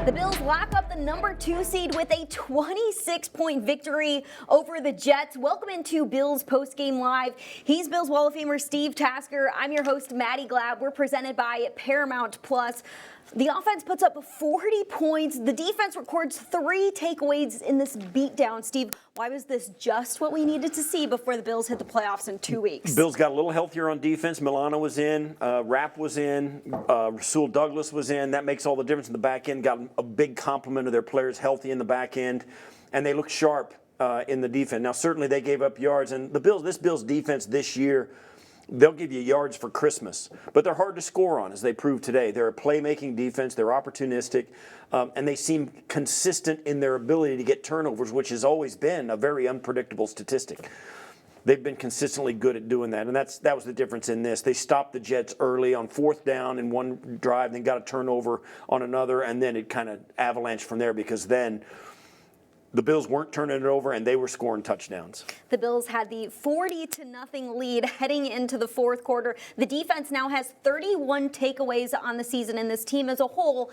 The Bills lock up the #2 seed with a 26-point victory over the Jets. Welcome into Bills Postgame Live. He's Bills Hall of Famer Steve Tasker. I'm your host, Maddy Glab. We're presented by Paramount Plus. The offense puts up 40 points. The defense records 3 takeaways in this beatdown. Steve, why was this just what we needed to see before the Bills hit the playoffs in 2 weeks? Bills got a little healthier on defense. Milano was in, Rapp was in, Rasul Douglas was in. That makes all the difference in the back end. Got a big complement of their players healthy in the back end, and they look sharp in the defense. Now, certainly they gave up yards, and this Bills defense this year, they'll give you yards for Christmas, but they're hard to score on, as they proved today. They're a playmaking defense. They're opportunistic, and they seem consistent in their ability to get turnovers, which has always been a very unpredictable statistic. They've been consistently good at doing that, and that was the difference in this. They stopped the Jets early on 4th down in one drive, then got a turnover on another, and then it kind of avalanched from there because then the Bills weren't turning it over, and they were scoring touchdowns. The Bills had the 40-0 lead heading into the 4th quarter. The defense now has 31 takeaways on the season, and this team as a whole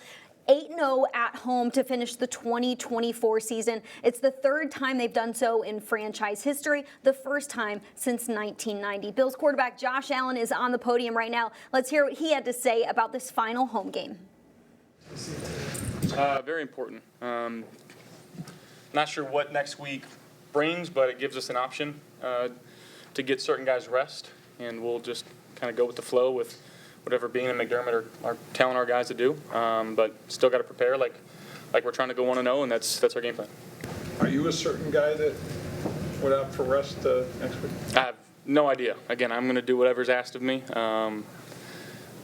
8-0 at home to finish the 2024 season. It's the 3rd time they've done so in franchise history, the 1st time since 1990. Bills quarterback Josh Allen is on the podium right now. Let's hear what he had to say about this final home game. Very important. Not sure what next week brings, but it gives us an option to get certain guys rest, and we'll just kind of go with the flow with whatever Bean and McDermott are telling our guys to do. But still got to prepare like we're trying to go 1-0, and that's our game plan. Are you a certain guy that went out for rest next week? I have no idea. Again, I'm going to do whatever's asked of me.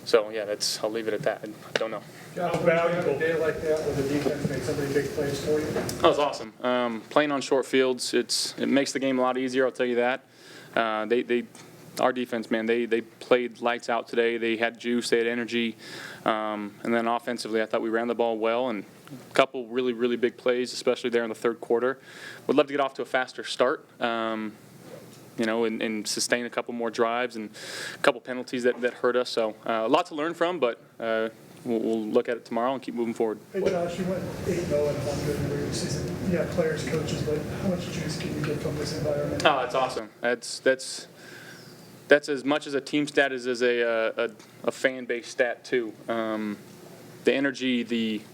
So yeah, I'll leave it at that. I don't know. How valuable a day like that when the defense makes so many big plays for you? That was awesome. Playing on short fields, it makes the game a lot easier. I'll tell you that. Our defense, man, they played lights out today. They had juice, they had energy, and then offensively, I thought we ran the ball well and a couple really, really big plays, especially there in the 3rd quarter. Would love to get off to a faster start. And sustain a couple more drives and a couple penalties that hurt us. So a lot to learn from, but we'll look at it tomorrow and keep moving forward. Hey, Josh, you went 8-0 and 1 in the regular season. You have players, coaches, but how much juice can you get from this environment? Oh, that's awesome. That's as much as a team stat as a fan-based stat, too. The energy,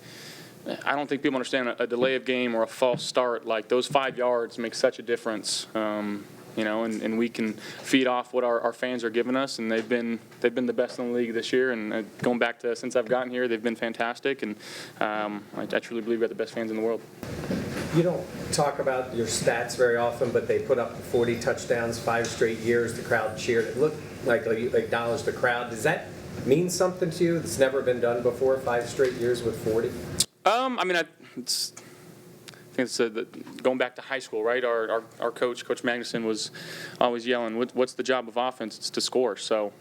I don't think people understand a delay of game or a false start. Like, those 5 yards make such a difference. And we can feed off what our fans are giving us, and they've been the best in the league this year. And going back to since I've gotten here, they've been fantastic, and I truly believe we have the best fans in the world. You don't talk about your stats very often, but they put up 40 touchdowns 5 straight years. The crowd cheered. It looked like you acknowledged the crowd. Does that mean something to you? It's never been done before, 5 straight years with 40. I think it's going back to high school, right? Our coach, Coach Magnuson, was always yelling, "What's the job of offense? It's to score." So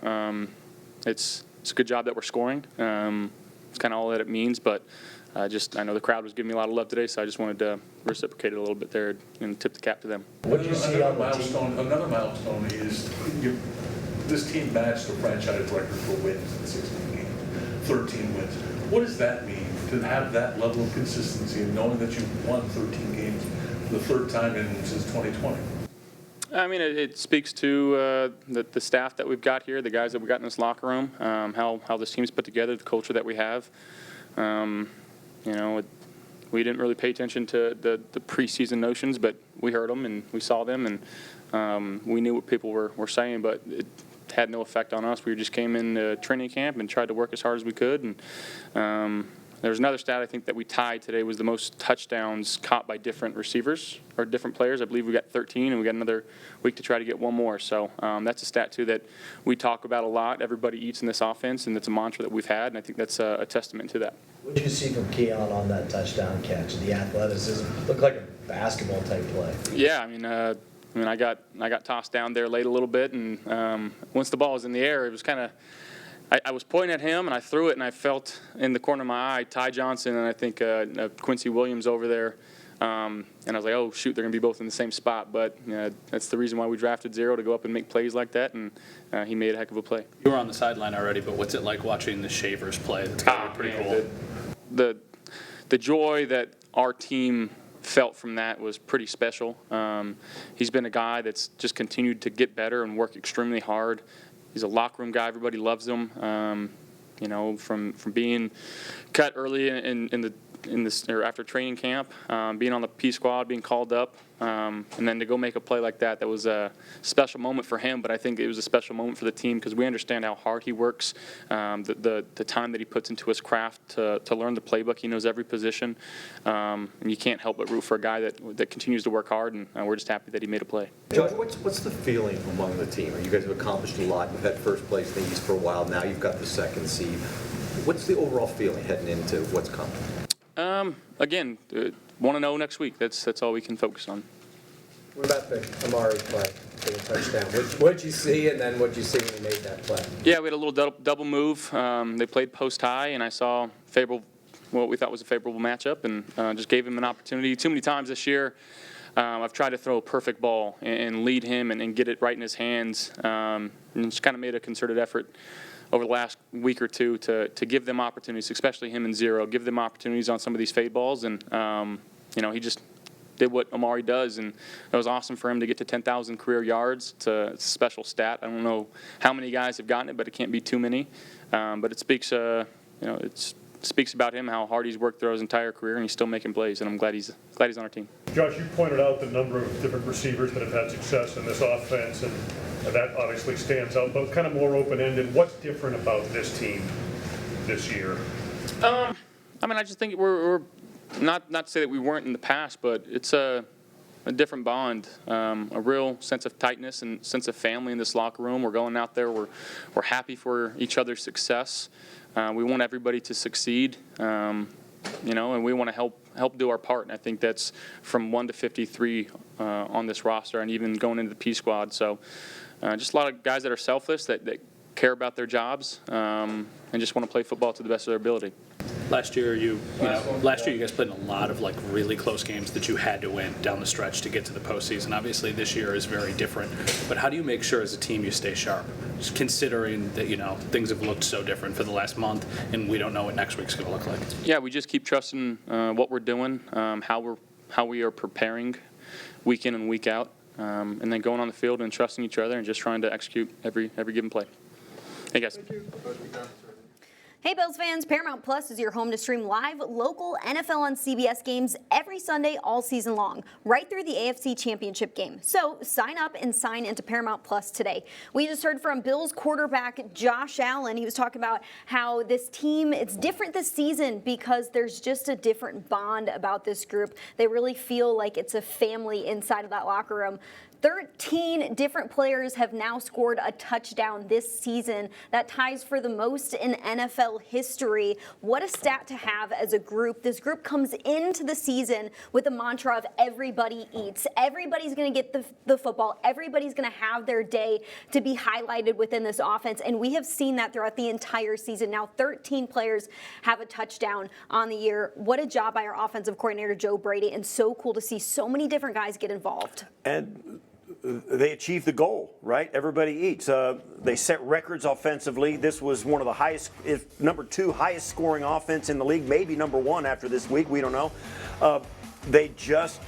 it's a good job that we're scoring. It's kind of all that it means. But I know the crowd was giving me a lot of love today, so I just wanted to reciprocate it a little bit there and tip the cap to them. What do you see on the team? Another milestone is this team matched the franchise record for wins in 16 games, 13 wins. What does that mean to have that level of consistency and knowing that you've won 13 games for the 3rd time since 2020? I mean, it speaks to the staff that we've got here, the guys that we got in this locker room, how this team's put together, the culture that we have. We didn't really pay attention to the preseason notions, but we heard them and we saw them, and we knew what people were saying, but it had no effect on us. We just came in training camp and tried to work as hard as we could. And there's another stat I think that we tied today was the most touchdowns caught by different receivers or different players. I believe we got 13, and we got another week to try to get 1 more. So that's a stat, too, that we talk about a lot. Everybody eats in this offense, and it's a mantra that we've had, and I think that's a testament to that. What did you see from Keon on that touchdown catch? The athleticism looked like a basketball-type play. Yeah, I got tossed down there late a little bit, and once the ball was in the air, it was kind of – I was pointing at him, and I threw it, and I felt in the corner of my eye Ty Johnson and I think Quincy Williams over there. And I was like, oh, shoot, they're going to be both in the same spot. But that's the reason why we drafted Zero, to go up and make plays like that, and he made a heck of a play. You were on the sideline already, but what's it like watching the Shavers play? That's got to be pretty cool. The the joy that our team felt from that was pretty special. He's been a guy that's just continued to get better and work extremely hard. He's a locker room guy. Everybody loves him. From being cut early in this or after training camp, being on the P squad, being called up, and then to go make a play like that was a special moment for him. But I think it was a special moment for the team because we understand how hard he works, the time that he puts into his craft to learn the playbook. He knows every position, and you can't help but root for a guy that continues to work hard. And we're just happy that he made a play. Josh, what's the feeling among the team? You guys have accomplished a lot. You've had first place in the East for a while. Now you've got the second seed. What's the overall feeling heading into what's coming? Again, 1-0 next week. That's all we can focus on. What about the Amari play for the touchdown? What'd you see, and then what'd you see when he made that play? Yeah, we had a little double move. They played post high, and I saw what we thought was a favorable matchup, and just gave him an opportunity. Too many times this year, I've tried to throw a perfect ball and lead him and get it right in his hands, and just kind of made a concerted effort over the last week or two to give them opportunities, especially him and Zero, give them opportunities on some of these fade balls. And, he just did what Amari does, and it was awesome for him to get to 10,000 career yards. It's a special stat. I don't know how many guys have gotten it, but it can't be too many. But it speaks, it speaks about him, how hard he's worked through his entire career, and he's still making plays, and I'm glad he's on our team. Josh, you pointed out the number of different receivers that have had success in this offense, and that obviously stands out, but kind of more open-ended. What's different about this team this year? I just think we're not to say that we weren't in the past, but it's a different bond, a real sense of tightness and sense of family in this locker room. We're going out there, we're happy for each other's success. We want everybody to succeed, and we want to help do our part. And I think that's from 1 to 53 on this roster, and even going into the P squad. So just a lot of guys that are selfless, that care about their jobs, and just want to play football to the best of their ability. Last year, you guys played in a lot of really close games that you had to win down the stretch to get to the postseason. Obviously, this year is very different. But how do you make sure as a team you stay sharp, just considering that things have looked so different for the last month, and we don't know what next week's going to look like? Yeah, we just keep trusting what we're doing, how we are preparing week in and week out, and then going on the field and trusting each other and just trying to execute every given play. Hey guys. Hey Bills fans, Paramount Plus is your home to stream live local NFL on CBS games every Sunday all season long, right through the AFC Championship game. So sign up and sign into Paramount Plus today. We just heard from Bills quarterback Josh Allen. He was talking about how this team, it's different this season because there's just a different bond about this group. They really feel like it's a family inside of that locker room. 13 different players have now scored a touchdown this season. That ties for the most in NFL history. What a stat to have as a group. This group comes into the season with the mantra of everybody eats. Everybody's going to get the football. Everybody's going to have their day to be highlighted within this offense. And we have seen that throughout the entire season. Now 13 players have a touchdown on the year. What a job by our offensive coordinator, Joe Brady. And so cool to see so many different guys get involved. And they achieved the goal, right? Everybody eats. They set records offensively. This was one of the highest, if number 2 highest scoring offense in the league, maybe number 1 after this week. We don't know. They just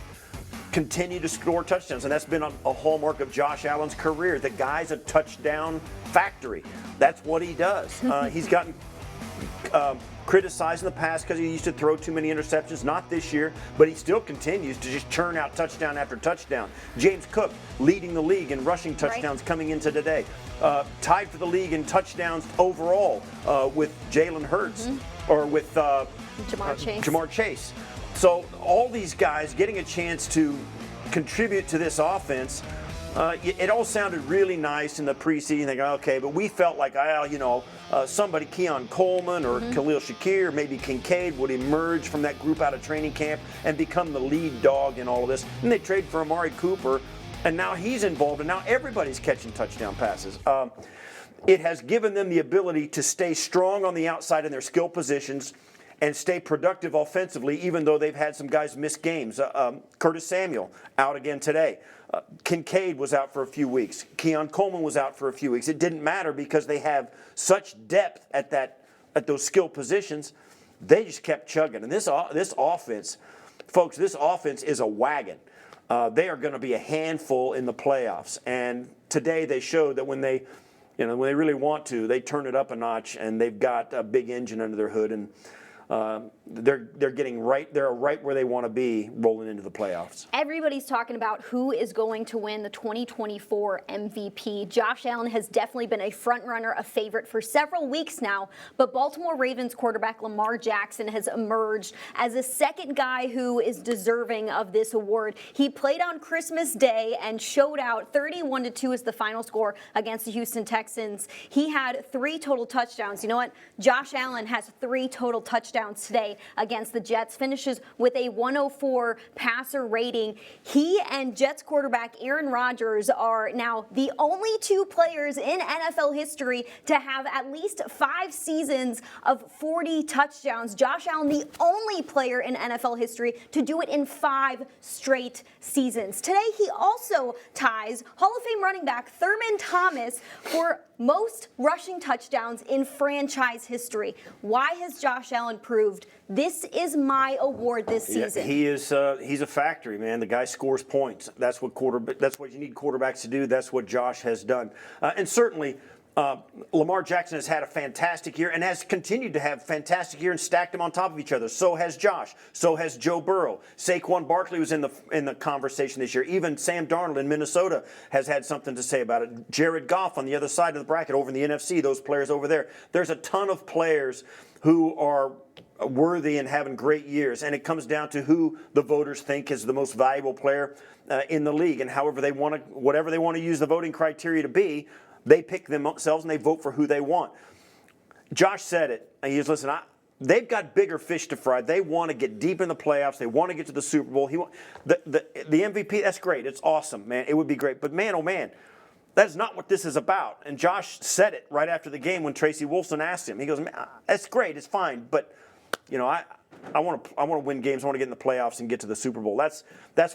continue to score touchdowns, and that's been a hallmark of Josh Allen's career. The guy's a touchdown factory. That's what he does. He's gotten criticized in the past because he used to throw too many interceptions. Not this year, but he still continues to just churn out touchdown after touchdown. James Cook leading the league in rushing touchdowns coming into today. Tied for the league in touchdowns overall with Jalen Hurts or with Jamar Chase. So all these guys getting a chance to contribute to this offense. It all sounded really nice in the preseason. They go, okay, but we felt like, somebody, Keon Coleman or Khalil Shakir, maybe Kincaid would emerge from that group out of training camp and become the lead dog in all of this. And they traded for Amari Cooper, and now he's involved, and now everybody's catching touchdown passes. It has given them the ability to stay strong on the outside in their skill positions and stay productive offensively, even though they've had some guys miss games. Curtis Samuel out again today. Kincaid was out for a few weeks. Keon Coleman was out for a few weeks. It didn't matter because they have such depth at those skill positions. they just kept chugging. And this offense, folks, this offense is a wagon. They are going to be a handful in the playoffs. And today they showed that when they really want to, they turn it up a notch, and they've got a big engine under their hood, and they're getting right. They're right where they want to be rolling into the playoffs. Everybody's talking about who is going to win the 2024 MVP. Josh Allen has definitely been a front runner, a favorite for several weeks now, but Baltimore Ravens quarterback Lamar Jackson has emerged as a second guy who is deserving of this award. He played on Christmas Day and showed out. 31-2 is the final score against the Houston Texans. He had 3 total touchdowns. You know what? Josh Allen has 3 total touchdowns today against the Jets, finishes with a 104 passer rating. He and Jets quarterback Aaron Rodgers are now the only 2 players in NFL history to have at least 5 seasons of 40 touchdowns. Josh Allen, the only player in NFL history to do it in 5 straight seasons. Today, he also ties Hall of Fame running back Thurman Thomas for most rushing touchdowns in franchise history. Why has Josh Allen proved this is my award this season? Yeah, he's a factory, man. The guy scores points. That's what you need quarterbacks to do. That's what Josh has done. And certainly Lamar Jackson has had a fantastic year and has continued to have a fantastic year and stacked them on top of each other. So has Josh. So has Joe Burrow. Saquon Barkley was in the conversation this year. Even Sam Darnold in Minnesota has had something to say about it. Jared Goff on the other side of the bracket over in the NFC, those players over there. There's a ton of players who are worthy and having great years, and it comes down to who the voters think is the most valuable player in the league, and whatever they want to use the voting criteria to be, they pick themselves and they vote for who they want. Josh said it. Listen, they've got bigger fish to fry. They want to get deep in the playoffs. They want to get to the Super Bowl. The MVP, that's great. It's awesome, man. It would be great. But man, oh man, that's not what this is about. And Josh said it right after the game when Tracy Wolfson asked him. He goes, man, that's great. It's fine. But, I want to win games. I want to get in the playoffs and get to the Super Bowl. That's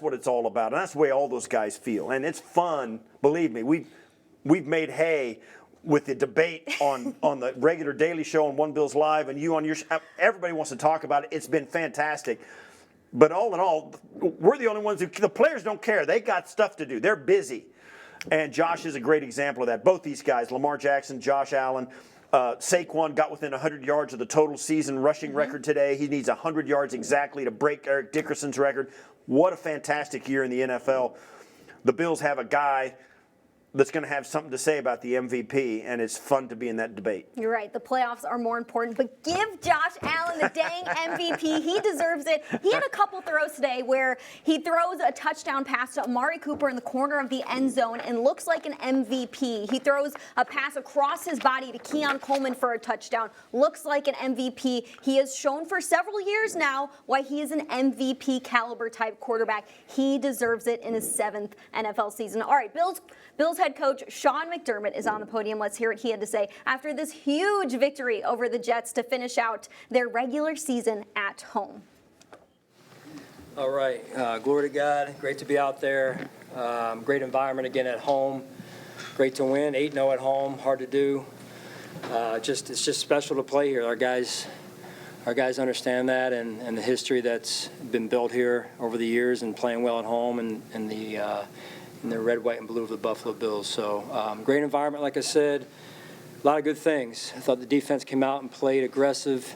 what it's all about. And that's the way all those guys feel. And it's fun. Believe me, we've made hay with the debate on the regular daily show on One Bills Live, and you on your everybody wants to talk about it. It's been fantastic. But all in all, we're the only ones the players don't care. They got stuff to do. They're busy. And Josh is a great example of that. Both these guys, Lamar Jackson, Josh Allen, Saquon got within 100 yards of the total season rushing record today. He needs 100 yards exactly to break Eric Dickerson's record. What a fantastic year in the NFL. The Bills have a guy that's going to have something to say about the MVP, and it's fun to be in that debate. You're right. The playoffs are more important, but give Josh Allen the dang MVP. He deserves it. He had a couple throws today where he throws a touchdown pass to Amari Cooper in the corner of the end zone and looks like an MVP. He throws a pass across his body to Keon Coleman for a touchdown. Looks like an MVP. He has shown for several years now why he is an MVP caliber type quarterback. He deserves it in his 7th NFL season. All right, Bills head coach Sean McDermott is on the podium. Let's hear what he had to say after this huge victory over the Jets to finish out their regular season at home. All right, glory to God. Great to be out there. Great environment again at home. Great to win. 8-0 at home. Hard to do. It's just special to play here. Our guys understand that and the history that's been built here over the years and playing well at home and the red, white, and blue of the Buffalo Bills. So great environment, like I said. A lot of good things. I thought the defense came out and played aggressive,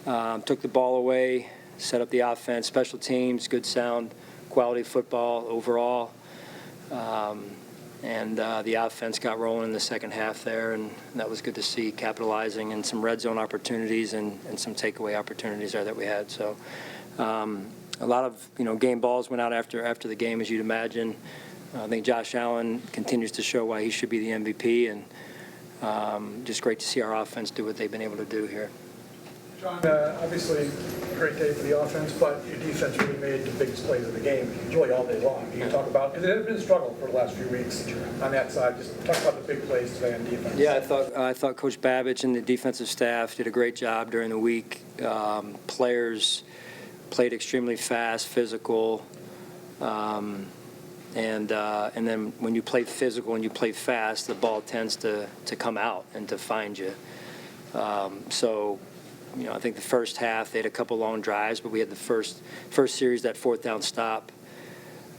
took the ball away, set up the offense, special teams, good sound, quality football overall. And the offense got rolling in the second half there, and that was good to see, capitalizing and some red zone opportunities and some takeaway opportunities there that we had. So a lot of game balls went out after the game, as you'd imagine. I think Josh Allen continues to show why he should be the MVP, and just great to see our offense do what they've been able to do here. John, obviously, great day for the offense, but your defense really made the biggest plays of the game, really all day long. You can talk about, because it has been a struggle for the last few weeks on that side. Just talk about the big plays today on defense. Yeah, I thought Coach Babbage and the defensive staff did a great job during the week. Players played extremely fast, physical. And then when you play physical and you play fast, the ball tends to come out and to find you. So I think the first half they had a couple long drives, but we had the first series, that fourth down stop.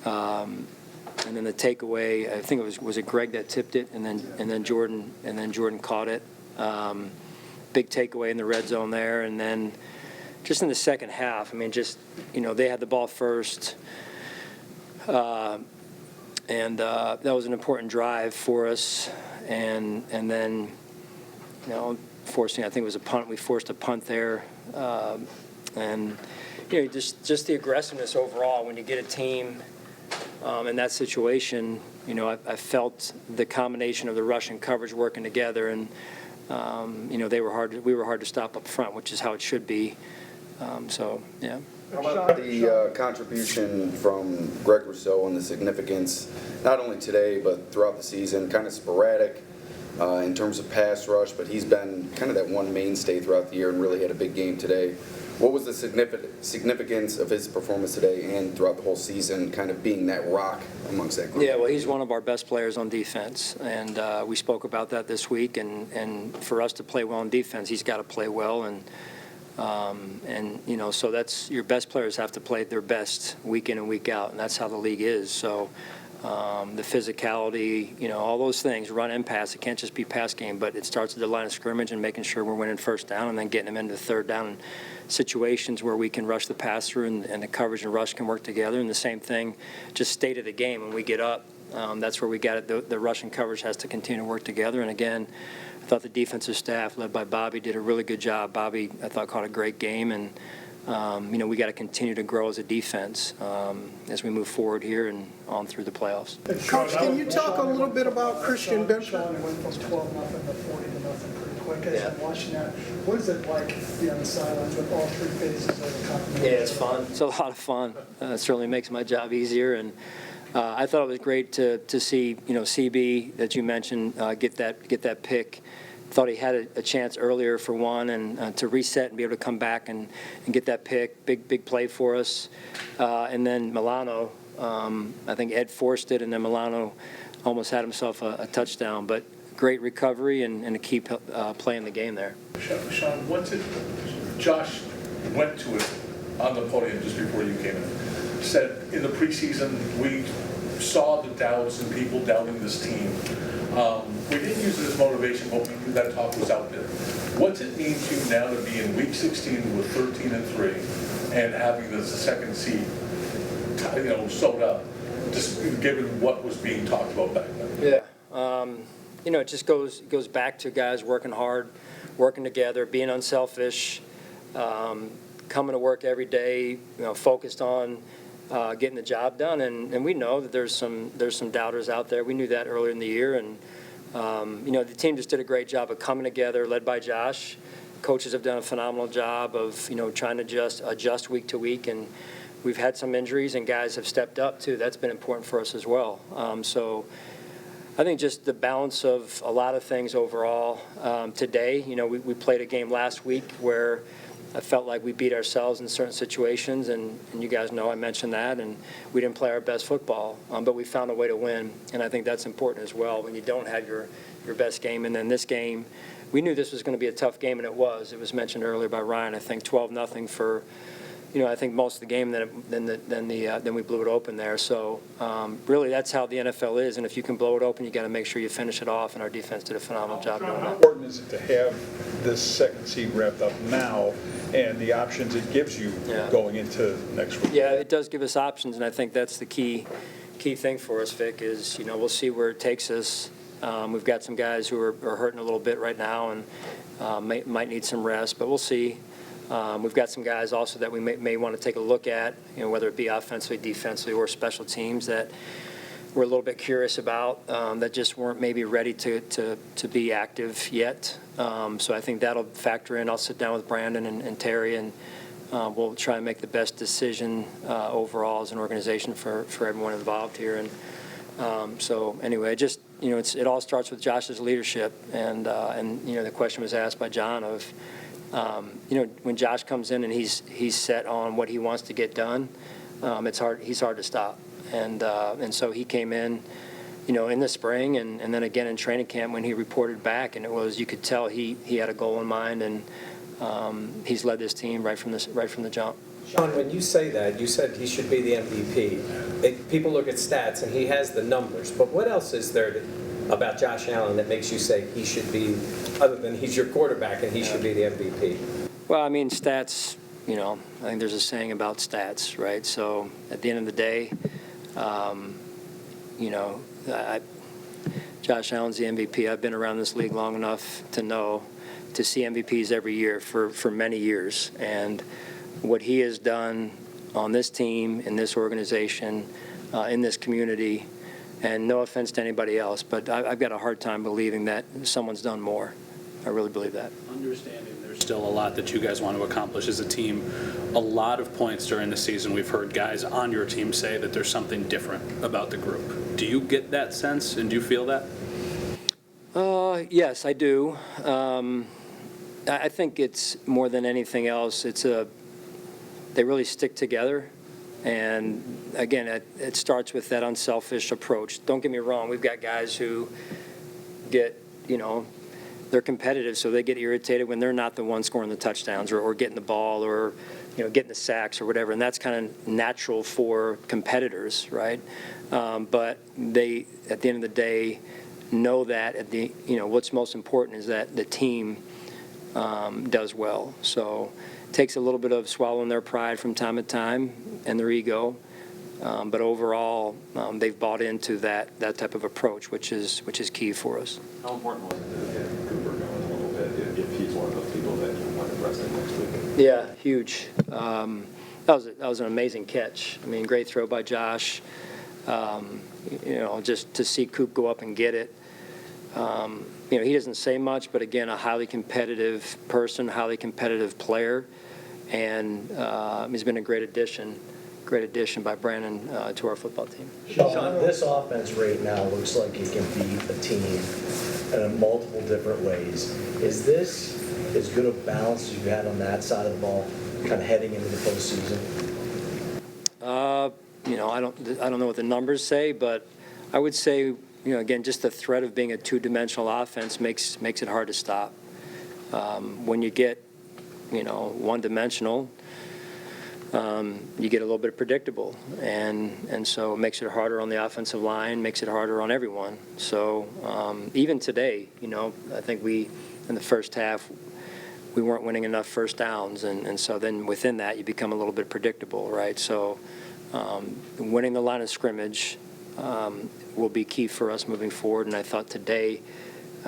And then the takeaway, I think was it Greg that tipped it, and then Jordan caught it. Big takeaway in the red zone there, and then just in the second half, I mean, they had the ball first, and that was an important drive for us, and then forcing, I think it was a punt. We forced a punt there, and just the aggressiveness overall when you get a team. In that situation, I felt the combination of the rush and coverage working together, and we were hard to stop up front, which is how it should be. Yeah. How about the contribution from Greg Rousseau and the significance, not only today but throughout the season, kind of sporadic in terms of pass rush, but he's been kind of that one mainstay throughout the year and really had a big game today. What was the significance of his performance today and throughout the whole season, kind of being that rock amongst that group? Yeah, well, he's one of our best players on defense, and we spoke about that this week. And for us to play well on defense, he's got to play well, and so that's your best players have to play their best week in and week out, and that's how the league is. So the physicality, all those things, run and pass. It can't just be pass game, but it starts at the line of scrimmage and making sure we're winning first down, and then getting them into third down situations where we can rush the pass through and the coverage and rush can work together. And the same thing, just state of the game when we get up. That's where we got it. The rush and coverage has to continue to work together. And again, I thought the defensive staff, led by Bobby, did a really good job. Bobby, I thought, caught a great game, and we got to continue to grow as a defense as we move forward here and on through the playoffs. Coach, can you talk a little bit about Christian Benford? Sean went from 12-0 to 40-0 pretty quick. As I'm watching that, what is it like to be on the sidelines with all three phases of the company? Yeah, it's fun. It's a lot of fun. It certainly makes my job easier, and I thought it was great to see CB that you mentioned get that pick. Thought he had a chance earlier for one, and to reset and be able to come back and get that pick. Big play for us. And then Milano, I think Ed forced it, and then Milano almost had himself a touchdown. But great recovery and to keep playing the game there. Sean, Josh went to it on the podium just before you came in. Said in the preseason we saw the doubts and people doubting this team. We didn't use it as motivation, but we knew that talk was out there. What's it mean to you now to be in Week 16 with 13-3 and having the second seed, sewed up, just given what was being talked about back then? Yeah, it just goes back to guys working hard, working together, being unselfish, coming to work every day, focused on getting the job done, and we know that there's some doubters out there. We knew that earlier in the year, and the team just did a great job of coming together, led by Josh. Coaches have done a phenomenal job of trying to just adjust week to week, and we've had some injuries, and guys have stepped up too. That's been important for us as well. So I think just the balance of a lot of things overall. Today, we played a game last week where I felt like we beat ourselves in certain situations, and you guys know I mentioned that, and we didn't play our best football, but we found a way to win, and I think that's important as well when you don't have your best game. And then this game, we knew this was going to be a tough game, and it was. It was mentioned earlier by Ryan, I think 12-0 for, I think most of the game, then we blew it open there. So really that's how the NFL is, and if you can blow it open, you got to make sure you finish it off, and our defense did a phenomenal job doing that. How important is it to have this second seed wrapped up now and the options it gives you going into next week? Yeah, it does give us options, and I think that's the key thing for us, Vic, is, we'll see where it takes us. We've got some guys who are hurting a little bit right now and might need some rest, but we'll see. We've got some guys also that we may want to take a look at, whether it be offensively, defensively, or special teams that we're a little bit curious about that just weren't maybe ready to be active yet. So I think that'll factor in. I'll sit down with Brandon and Terry, and we'll try and make the best decision overall as an organization for everyone involved here. And so anyway, just it all starts with Josh's leadership, and the question was asked by John of when Josh comes in and he's set on what he wants to get done, he's hard to stop. And so he came in, in the spring and then again in training camp when he reported back, and it was, you could tell he had a goal in mind, and he's led this team right from the jump. Sean, when you say that, you said he should be the MVP. People look at stats, and he has the numbers. But what else is there about Josh Allen that makes you say he should be, other than he's your quarterback and he should be the MVP? Well, I mean, stats, I think there's a saying about stats, right? So at the end of the day, Josh Allen's the MVP. I've been around this league long enough to see MVPs every year for many years. And what he has done on this team, in this organization, in this community, and no offense to anybody else, but I've got a hard time believing that someone's done more. I really believe that. Understanding there's still a lot that you guys want to accomplish as a team. A lot of points during the season we've heard guys on your team say that there's something different about the group. Do you get that sense, and do you feel that? Yes, I do. I think it's more than anything else, they really stick together. And again, it starts with that unselfish approach. Don't get me wrong, we've got guys who get, they're competitive, so they get irritated when they're not the one scoring the touchdowns or getting the ball or, getting the sacks or whatever. And that's kind of natural for competitors, right? But they, at the end of the day, know that what's most important is that the team does well. So it takes a little bit of swallowing their pride from time to time and their ego, but overall they've bought into that type of approach, which is key for us. How important was it to get Cooper going a little bit if he's one of those people that you want to rest in next week? Yeah, huge. That was an amazing catch. I mean, great throw by Josh. Just to see Coop go up and get it. He doesn't say much, but again, a highly competitive person, highly competitive player, and he's been a great addition by Brandon to our football team. Sean, this offense right now looks like it can beat a team in multiple different ways. Is this as good a balance as you had on that side of the ball, kind of heading into the postseason? I don't know what the numbers say, but I would say, again, just the threat of being a two-dimensional offense makes it hard to stop. When you get, one-dimensional, you get a little bit predictable, and so it makes it harder on the offensive line, makes it harder on everyone. So even today, I think in the first half, we weren't winning enough first downs, and so then within that, you become a little bit predictable, right? So winning the line of scrimmage will be key for us moving forward, and I thought today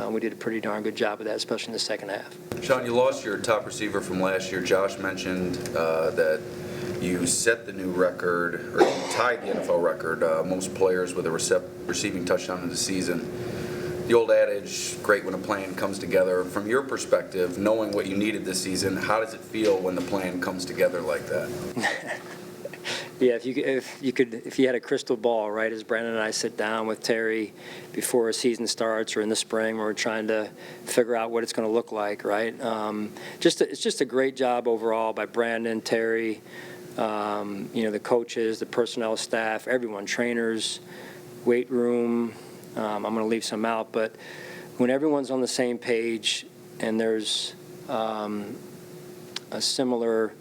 we did a pretty darn good job of that, especially in the second half. Sean, you lost your top receiver from last year. Josh mentioned that you set the new record, or you tied the NFL record, most players with a receiving touchdown in the season. The old adage, great when a plan comes together. From your perspective, knowing what you needed this season, how does it feel when the plan comes together like that? Yeah, if you had a crystal ball, right, as Brandon and I sit down with Terry before a season starts or in the spring, where we're trying to figure out what it's going to look like, right? It's just a great job overall by Brandon, Terry, the coaches, the personnel staff, everyone, trainers, weight room. I'm going to leave some out, but when everyone's on the same page and there's a similar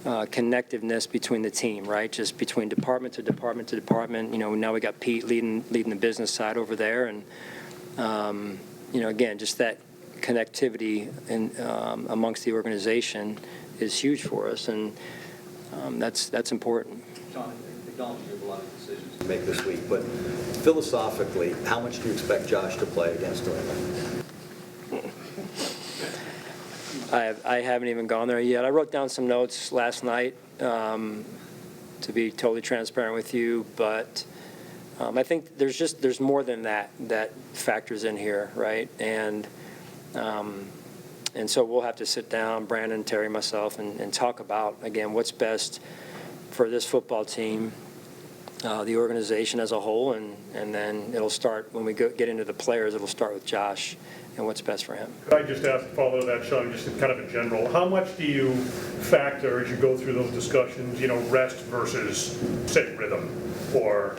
connectiveness between the team, right? Just between department to department to department. Now we got Pete leading the business side over there, and again, just that connectivity amongst the organization is huge for us, and that's important. John, acknowledging you have a lot of decisions to make this week, but philosophically, how much do you expect Josh to play against New England? I haven't even gone there yet. I wrote down some notes last night, to be totally transparent with you, but I think there's more than that factors in here, right? And so we'll have to sit down, Brandon, Terry, myself, and talk about, again, what's best for this football team the organization as a whole, and then it'll start when we get into the players. It'll start with Josh and what's best for him. Could I just ask, follow that, Sean, just kind of in general, how much do you factor as you go through those discussions, rest versus, say, rhythm, or,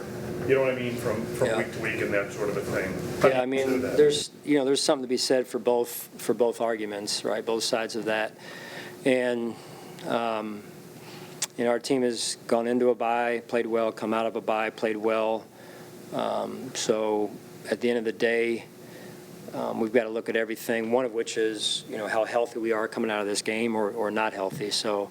you know what I mean, from week to week and that sort of a thing? Yeah, I mean, there's something to be said for both arguments, right? Both sides of that, and our team has gone into a bye, played well, come out of a bye, played well. So at the end of the day, we've got to look at everything, one of which is, how healthy we are coming out of this game or not healthy. So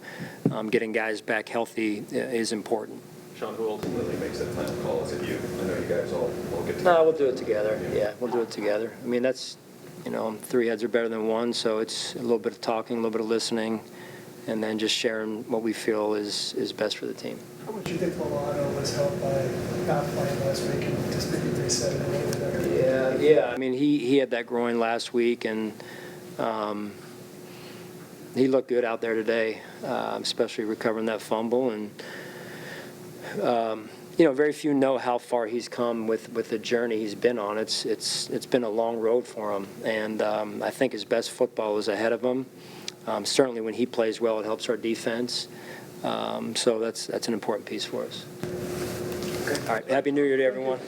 getting guys back healthy is important. Sean, who ultimately makes that final call? Is it you? I know you guys all get together. No, we'll do it together. Yeah, we'll do it together. I mean, that's, three heads are better than one, so it's a little bit of talking, a little bit of listening, and then just sharing what we feel is best for the team. How much do you think Milano was helped by not playing last week and just maybe resetting a little bit better? Yeah. I mean, he had that groin last week, and he looked good out there today, especially recovering that fumble. And very few know how far he's come with the journey he's been on. It's been a long road for him, and I think his best football is ahead of him. Certainly, when he plays well, it helps our defense. So that's an important piece for us. All right. Happy New Year to everyone.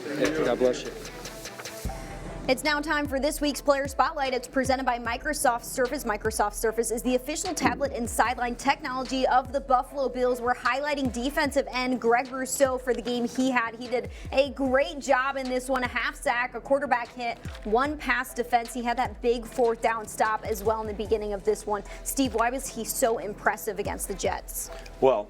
God bless you. It's now time for this week's Player Spotlight. It's presented by Microsoft Surface. Microsoft Surface is the official tablet and sideline technology of the Buffalo Bills. We're highlighting defensive end Greg Rousseau for the game he had. He did a great job in this one, a half sack, a quarterback hit, one pass defense. He had that big fourth down stop as well in the beginning of this one. Steve, why was he so impressive against the Jets? Well,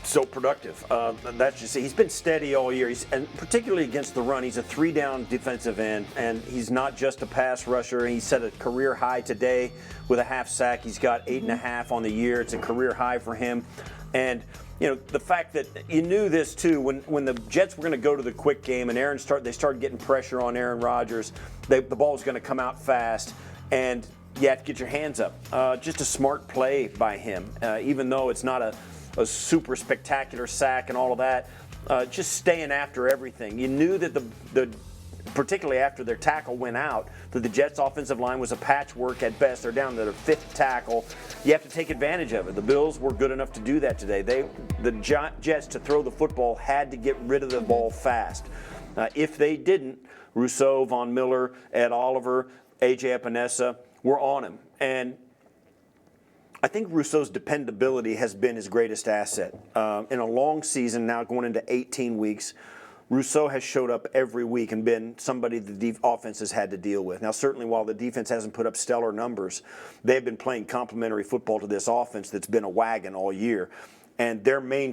so productive. That's just, he's been steady all year, and particularly against the run. He's a 3-down defensive end, and he's not just a pass rusher. He set a career high today with a half sack. He's got 8.5 on the year. It's a career high for him. And the fact that you knew this too, when the Jets were going to go to the quick game and they started getting pressure on Aaron Rodgers, the ball was going to come out fast, and you have to get your hands up. Just a smart play by him, even though it's not a super spectacular sack and all of that, just staying after everything. You knew that particularly after their tackle went out, that the Jets' offensive line was a patchwork at best. They're down to their 5th tackle. You have to take advantage of it. The Bills were good enough to do that today. The Jets, to throw the football, had to get rid of the ball fast. If they didn't, Rousseau, Von Miller, Ed Oliver, A.J. Epinesa were on him. And I think Rousseau's dependability has been his greatest asset. In a long season, now going into 18 weeks, Rousseau has showed up every week and been somebody the offense has had to deal with. Now, certainly while the defense hasn't put up stellar numbers, they've been playing complementary football to this offense that's been a wagon all year. And their main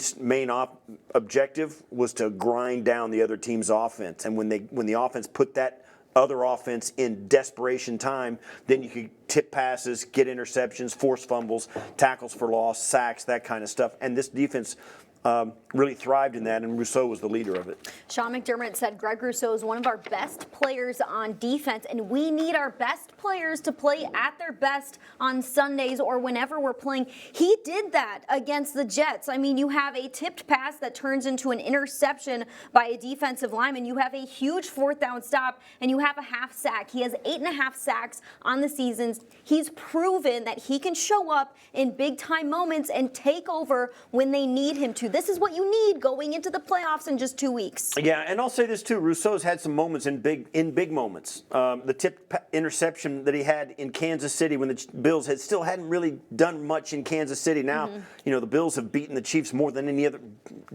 objective was to grind down the other team's offense. And when the offense put that other offense in desperation time, then you could tip passes, get interceptions, force fumbles, tackles for loss, sacks, that kind of stuff. And this defense really thrived in that, and Rousseau was the leader of it. Sean McDermott said Greg Rousseau is one of our best players on defense, and we need our best players to play at their best on Sundays or whenever we're playing. He did that against the Jets. I mean, you have a tipped pass that turns into an interception by a defensive lineman. You have a huge fourth down stop, and you have a half sack. He has 8.5 sacks on the seasons. He's proven that he can show up in big-time moments and take over when they need him to. This is what you need going into the playoffs in just 2 weeks. Yeah, and I'll say this too. Rousseau's had some moments in big moments. The tipped interception that he had in Kansas City when the Bills hadn't really done much in Kansas City. Now, the Bills have beaten the Chiefs more than any other.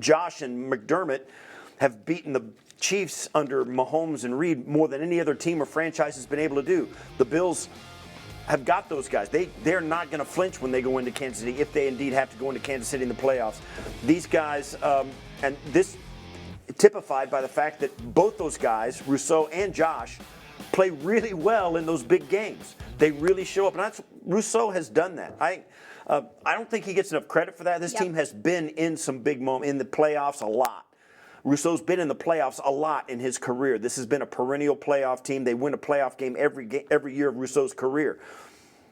Josh and McDermott have beaten the Chiefs under Mahomes and Reed more than any other team or franchise has been able to do. The Bills have got those guys. They're not going to flinch when they go into Kansas City, if they indeed have to go into Kansas City in the playoffs. These guys, and this typified by the fact that both those guys, Rousseau and Josh, play really well in those big games. They really show up, and Rousseau has done that. I don't think he gets enough credit for that. This team has been in some big moments in the playoffs a lot. Rousseau's been in the playoffs a lot in his career. This has been a perennial playoff team. They win a playoff game every year of Rousseau's career.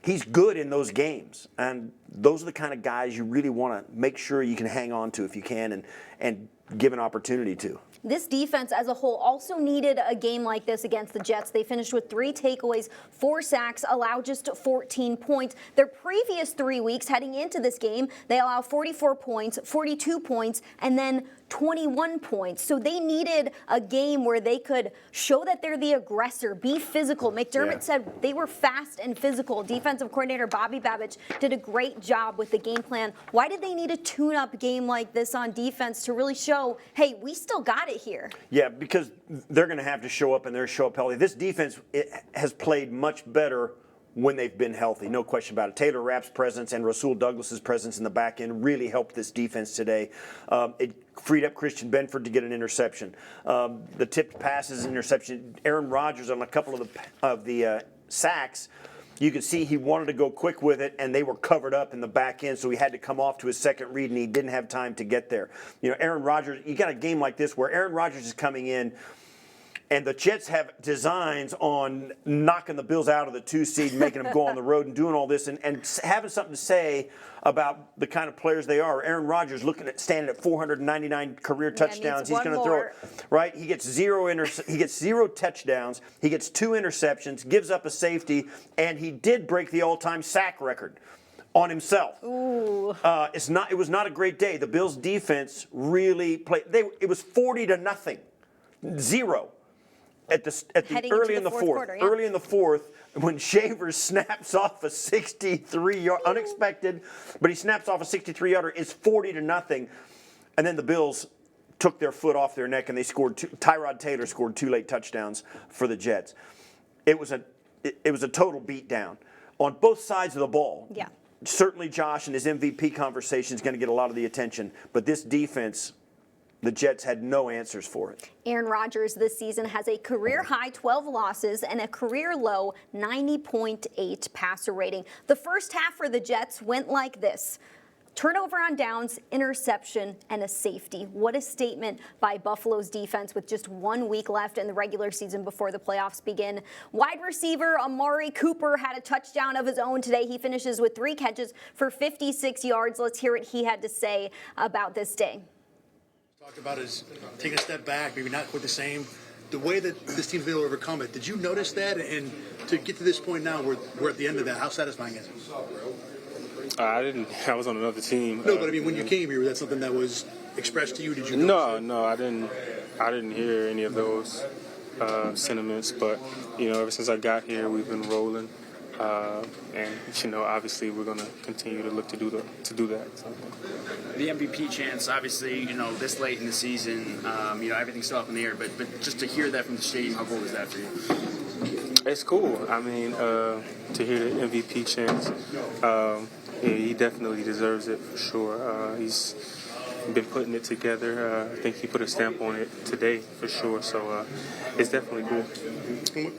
he's good in those games. And those are the kind of guys you really want to make sure you can hang on to if you can and give an opportunity to. This defense as a whole also needed a game like this against the Jets. They finished with 3 takeaways, 4 sacks, allowed just 14 points. Their previous 3 weeks heading into this game, they allowed 44 points, 42 points, and then 21 points. So they needed a game where they could show that they're the aggressor, be physical. McDermott said they were fast and physical. Defensive coordinator Bobby Babich did a great job with the game plan. Why did they need a tune-up game like this on defense to really show, hey, we still got it here? Yeah, because they're going to have to show up and they're show up healthy. This defense has played much better when they've been healthy, no question about it. Taylor Rapp's presence and Rasul Douglas's presence in the back end really helped this defense today. It freed up Christian Benford to get an interception. The tipped passes, interception. Aaron Rodgers on a couple of the sacks, you could see he wanted to go quick with it, and they were covered up in the back end, so he had to come off to his second read, and he didn't have time to get there. You know, Aaron Rodgers, you got a game like this where Aaron Rodgers is coming in, and the Jets have designs on knocking the Bills out of the 2 seed, making them go on the road and doing all this, and having something to say about the kind of players they are. Aaron Rodgers standing at 499 career touchdowns. He's going to throw it, right? He gets he gets 0 touchdowns. He gets 2 interceptions, gives up a safety, and he did break the all-time sack record on himself. Ooh. It was not a great day. The Bills defense really played. It was 40-0. 0. Early in the fourth, early in the fourth, when Shavers snaps off a 63-yard, unexpected, but he snaps off a 63-yarder, it's 40-0, and then the Bills took their foot off their neck and they scored. Tyrod Taylor scored 2 late touchdowns for the Jets. It was a total beatdown on both sides of the ball. Yeah. Certainly, Josh and his MVP conversation is going to get a lot of the attention, but this defense, the Jets had no answers for it. Aaron Rodgers this season has a career-high 12 losses and a career-low 90.8 passer rating. The first half for the Jets went like this. Turnover on downs, interception, and a safety. What a statement by Buffalo's defense with just 1 week left in the regular season before the playoffs begin. Wide receiver Amari Cooper had a touchdown of his own today. He finishes with 3 catches for 56 yards. Let's hear what he had to say about this day. Talked about is taking a step back, maybe not quite the same. The way that this team's been able to overcome it, did you notice that? And to get to this point now, we're at the end of that. How satisfying is it? I didn't. I was on another team. No, but I mean, when you came here, was that something that was expressed to you? Did you? No, I didn't. I didn't hear any of those sentiments. But ever since I got here, we've been rolling. And obviously we're going to continue to look to do that. So. The MVP chance, obviously, this late in the season, everything's still up in the air. But just to hear that from the stadium, how cool is that for you? It's cool. I mean, to hear the MVP chance, he definitely deserves it for sure. He's been putting it together. I think he put a stamp on it today for sure. So it's definitely cool.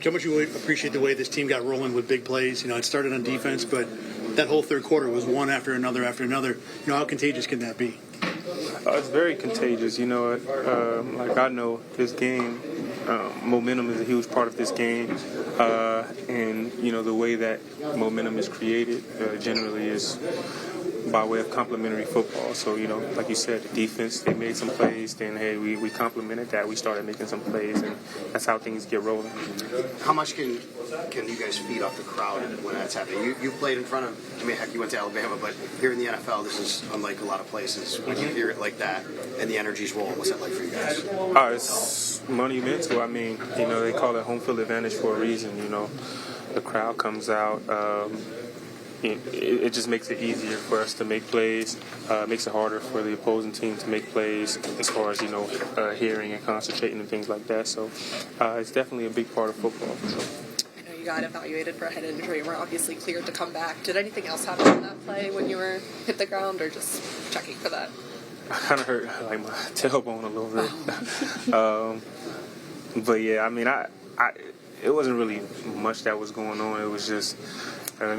How much you appreciate the way this team got rolling with big plays? It started on defense, but that whole third quarter was one after another after another. How contagious can that be? It's very contagious. I know this game, momentum is a huge part of this game. And the way that momentum is created generally is by way of complementary football. So, like you said, the defense, they made some plays, then, hey, we complemented that. We started making some plays, and that's how things get rolling. How much can you guys feed off the crowd when that's happening? You played in front of, heck, you went to Alabama, but here in the NFL, this is unlike a lot of places. When you hear it like that and the energy's rolling, what's that like for you guys? It's monumental. They call it home field advantage for a reason. The crowd comes out. It just makes it easier for us to make plays. Makes it harder for the opposing team to make plays as far as hearing and concentrating and things like that. So it's definitely a big part of football for sure. I know you got evaluated for a head injury and were obviously cleared to come back. Did anything else happen in that play when you were hit the ground, or just checking for that? I kind of hurt my tailbone a little bit. But yeah, it wasn't really much that was going on. It was just. Let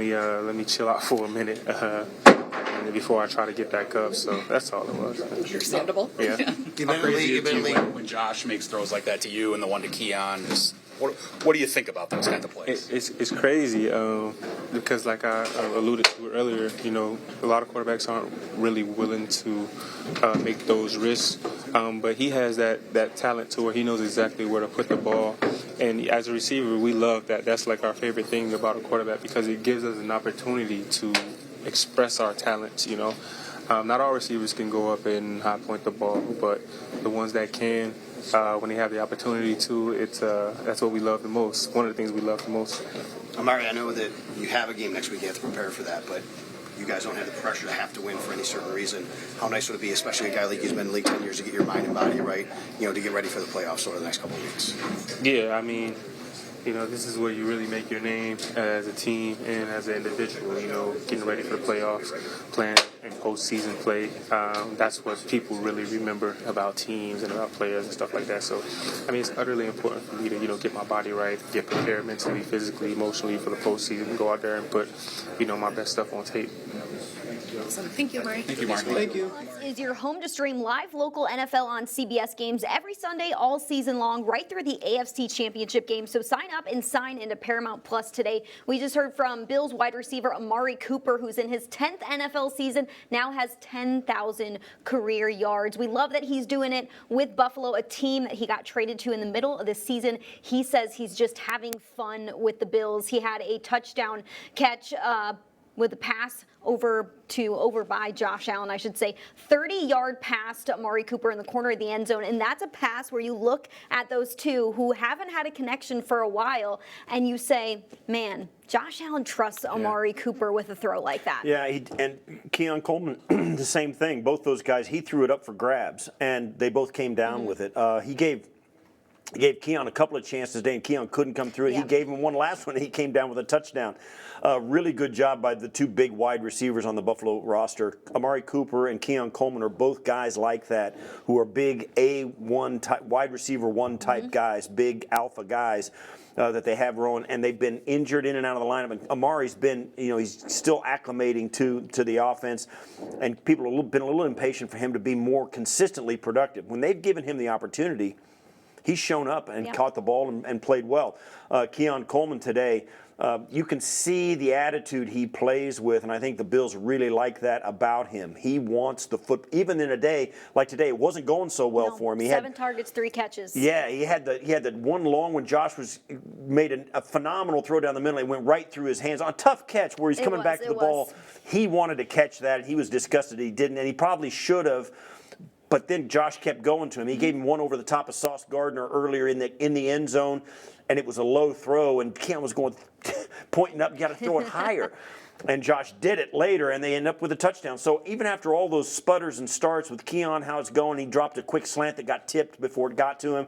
me chill out for a minute before I try to get back up. So that's all it was. Understandable. Yeah. How crazy is it when Josh makes throws like that to you and the one to Keon? What do you think about those kind of plays? It's crazy because, like I alluded to earlier, a lot of quarterbacks aren't really willing to make those risks. But he has that talent to where he knows exactly where to put the ball. And as a receiver, we love that. That's like our favorite thing about a quarterback because it gives us an opportunity to express our talents, Not all receivers can go up and high point the ball, but the ones that can, when they have the opportunity to, that's what we love the most. One of the things we love the most. Amari, I know that you have a game next week. You have to prepare for that, but you guys don't have the pressure to have to win for any certain reason. How nice would it be, especially a guy like you's been in the league 10 years, to get your mind and body right, to get ready for the playoffs over the next couple of weeks? Yeah, I mean, this is where you really make your name as a team and as an individual, getting ready for the playoffs, playing in postseason play. That's what people really remember about teams and about players and stuff like that. So, it's utterly important for me to, get my body right, get prepared mentally, physically, emotionally for the postseason, and go out there and put, my best stuff on tape. Awesome. Thank you, Mark. Thank you, Mark. Thank you. Is your home to stream live local NFL on CBS games every Sunday all season long, right through the AFC Championship game. So sign up and sign into Paramount Plus today. We just heard from Bills wide receiver Amari Cooper, who's in his 10th NFL season, now has 10,000 career yards. We love that he's doing it with Buffalo, a team that he got traded to in the middle of the season. He says he's just having fun with the Bills. He had a touchdown catch with a pass over by Josh Allen, I should say. 30-yard pass to Amari Cooper in the corner of the end zone, and that's a pass where you look at those two who haven't had a connection for a while, and you say, man, Josh Allen trusts Amari Cooper with a throw like that. Yeah, and Keon Coleman, the same thing. Both those guys, he threw it up for grabs, and they both came down with it. He gave Keon a couple of chances today, and Keon couldn't come through it. Yeah. He gave him one last one, and he came down with a touchdown. Really good job by the two big wide receivers on the Buffalo roster. Amari Cooper and Keon Coleman are both guys like that who are big A1 type, wide receiver one type guys, big alpha guys that they have rolling, and they've been injured in and out of the lineup. And Amari's been, he's still acclimating to the offense, and people have been a little impatient for him to be more consistently productive. When they've given him the opportunity, he's shown up and caught the ball and played well. Keon Coleman today, you can see the attitude he plays with, and I think the Bills really like that about him. He wants the foot. Even in a day like today, it wasn't going so well for him. He 7 targets, 3 catches. Yeah, he had that one long when Josh made a phenomenal throw down the middle. It went right through his hands on a tough catch where he's coming back to the ball. He wanted to catch that, and he was disgusted he didn't, and he probably should have. But then Josh kept going to him. He gave him one over the top of Sauce Gardner earlier in the end zone, and it was a low throw, and Keon was going pointing up, you got to throw it higher. And Josh did it later, and they end up with a touchdown. So even after all those sputters and starts with Keon, how it's going, he dropped a quick slant that got tipped before it got to him.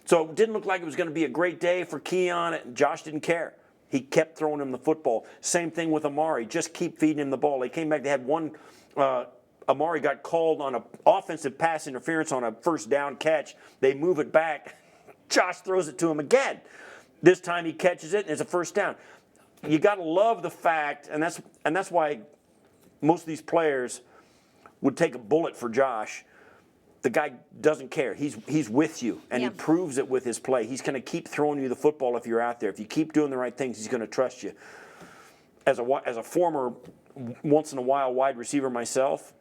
So it didn't look like it was going to be a great day for Keon. Josh didn't care. He kept throwing him the football. Same thing with Amari. Just keep feeding him the ball. They came back. They had one Amari got called on an offensive pass interference on a first down catch. They move it back. Josh throws it to him again. This time he catches it, and it's a first down. You got to love the fact, and that's why most of these players would take a bullet for Josh. The guy doesn't care. He's with you, and he proves it with his play. He's going to keep throwing you the football if you're out there. If you keep doing the right things, he's going to trust you. As a former once-in-a-while wide receiver myself,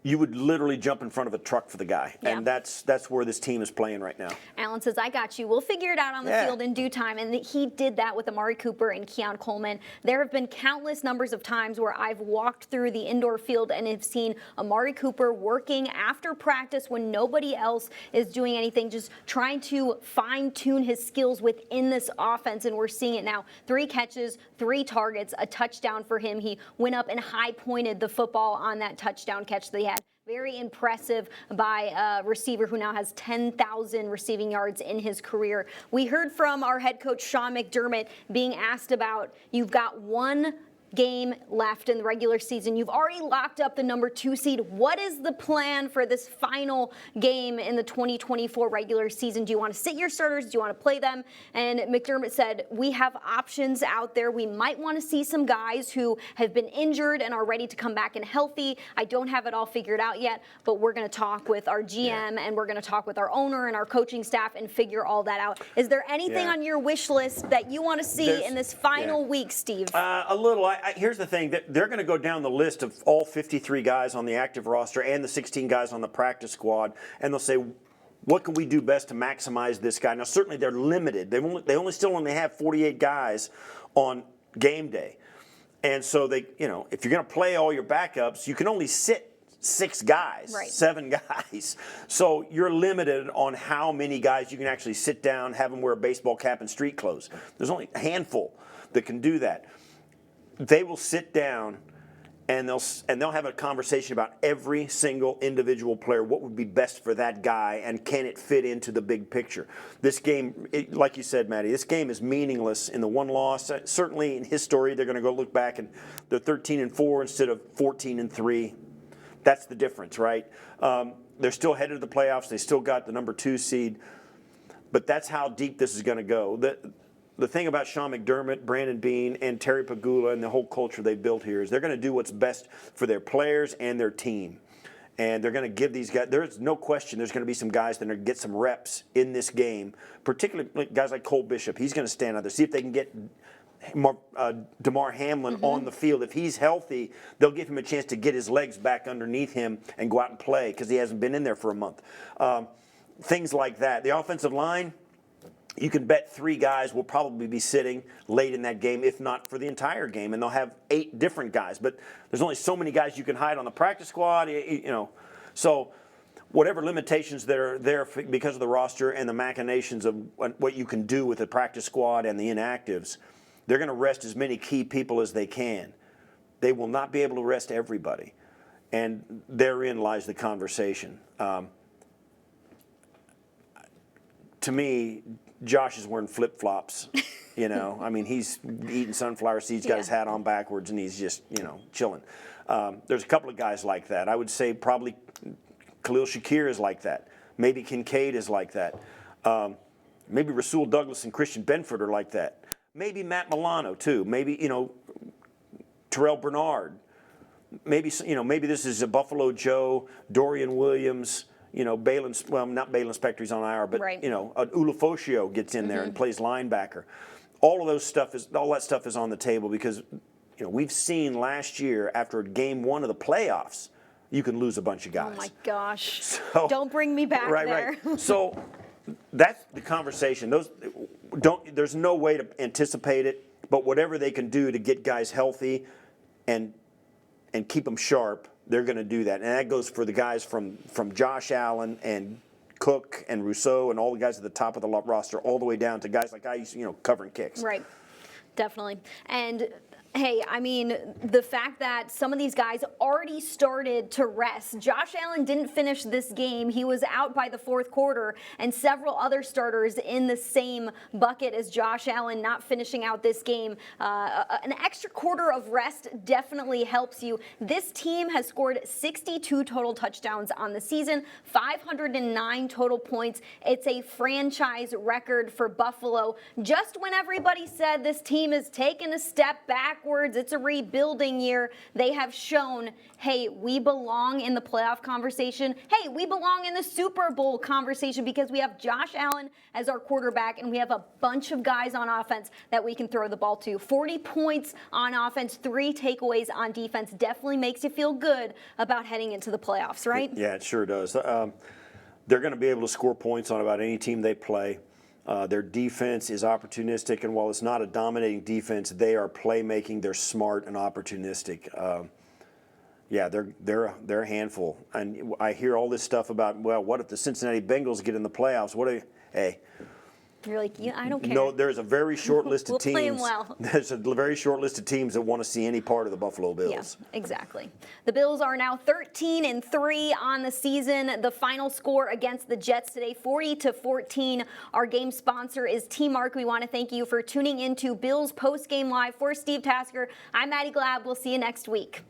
you would literally jump in front of a truck for the guy. Yeah. And that's where this team is playing right now. Allen says, I got you. We'll figure it out on the field in due time. And he did that with Amari Cooper and Keon Coleman. There have been countless numbers of times where I've walked through the indoor field and have seen Amari Cooper working after practice when nobody else is doing anything, just trying to fine-tune his skills within this offense. And we're seeing it now. 3 catches, 3 targets, a touchdown for him. He went up and high-pointed the football on that touchdown catch that he had. Very impressive by a receiver who now has 10,000 receiving yards in his career. We heard from our head coach, Sean McDermott, being asked about, you've got one game left in the regular season. You've already locked up the number 2 seed. What is the plan for this final game in the 2024 regular season? Do you want to sit your starters? Do you want to play them? And McDermott said, we have options out there. We might want to see some guys who have been injured and are ready to come back and healthy. I don't have it all figured out yet, but we're going to talk with our GM and we're going to talk with our owner and our coaching staff and figure all that out. Is there anything on your wish list that you want to see in this final week, Steve? A little. Here's the thing. They're going to go down the list of all 53 guys on the active roster and the 16 guys on the practice squad, and they'll say, what can we do best to maximize this guy? Now, certainly they're limited. They still only have 48 guys on game day. And so if you're going to play all your backups, you can only sit 6 guys, 7 guys. So you're limited on how many guys you can actually sit down, have them wear a baseball cap and street clothes. There's only a handful that can do that. They will sit down and they'll have a conversation about every single individual player, what would be best for that guy, and can it fit into the big picture. This game, like you said, Maddie, this game is meaningless in the one loss. Certainly in history, they're going to go look back and they're 13-4 instead of 14-3. That's the difference, right? They're still headed to the playoffs. They still got the number 2 seed. But that's how deep this is going to go. The thing about Sean McDermott, Brandon Beane, and Terry Pagula and the whole culture they built here is they're going to do what's best for their players and their team. And they're going to give these guys, there's no question there's going to be some guys that are going to get some reps in this game, particularly guys like Cole Bishop. He's going to stand out there. See if they can get DeMar Hamlin on the field. If he's healthy, they'll give him a chance to get his legs back underneath him and go out and play because he hasn't been in there for a month. Things like that. The offensive line, you can bet 3 guys will probably be sitting late in that game, if not for the entire game, and they'll have 8 different guys. But there's only so many guys you can hide on the practice squad, So whatever limitations that are there because of the roster and the machinations of what you can do with the practice squad and the inactives, they're going to rest as many key people as they can. They will not be able to rest everybody, and therein lies the conversation. To me, Josh is wearing flip-flops, I mean, he's eating sunflower seeds, got his hat on backwards, and he's just, chilling. There's a couple of guys like that. I would say probably Khalil Shakir is like that. Maybe Kincaid is like that. Maybe Rasul Douglas and Christian Benford are like that. Maybe Matt Milano, too. Maybe, Terrell Bernard. Maybe this is a Buffalo Joe, Dorian Williams, Balin, not Balin Spector, he's on IR, but, Ulufosio gets in there and plays linebacker. All that stuff is on the table because, we've seen last year after game 1 of the playoffs, you can lose a bunch of guys. Oh my gosh. So, don't bring me back there. Right. So that's the conversation. There's no way to anticipate it, but whatever they can do to get guys healthy and keep them sharp, they're going to do that. And that goes for the guys from Josh Allen and Cook and Rousseau and all the guys at the top of the roster, all the way down to guys like I used to, covering kicks. Right. Definitely. And hey, I mean, the fact that some of these guys already started to rest. Josh Allen didn't finish this game. He was out by the 4th quarter, and several other starters in the same bucket as Josh Allen not finishing out this game. An extra quarter of rest definitely helps you. This team has scored 62 total touchdowns on the season, 509 total points. It's a franchise record for Buffalo. Just when everybody said this team is taking a step backwards, it's a rebuilding year, they have shown, hey, we belong in the playoff conversation. Hey, we belong in the Super Bowl conversation because we have Josh Allen as our quarterback and we have a bunch of guys on offense that we can throw the ball to. 40 points on offense, 3 takeaways on defense definitely makes you feel good about heading into the playoffs, right? Yeah, it sure does. They're going to be able to score points on about any team they play. Their defense is opportunistic, and while it's not a dominating defense, they are playmaking. They're smart and opportunistic. They're a handful. And I hear all this stuff about, well, what if the Cincinnati Bengals get in the playoffs? Hey, You're like, yeah, I don't care. No, there's a very short list of We'll teams. play 'em well. There's a very short list of teams that want to see any part of the Buffalo Bills. Yeah, exactly. The Bills are now 13-3 on the season. The final score against the Jets today, 40-14. Our game sponsor is T-Mark. We want to thank you for tuning into Bills Postgame Live. For Steve Tasker, I'm Maddy Glab. We'll see you next week.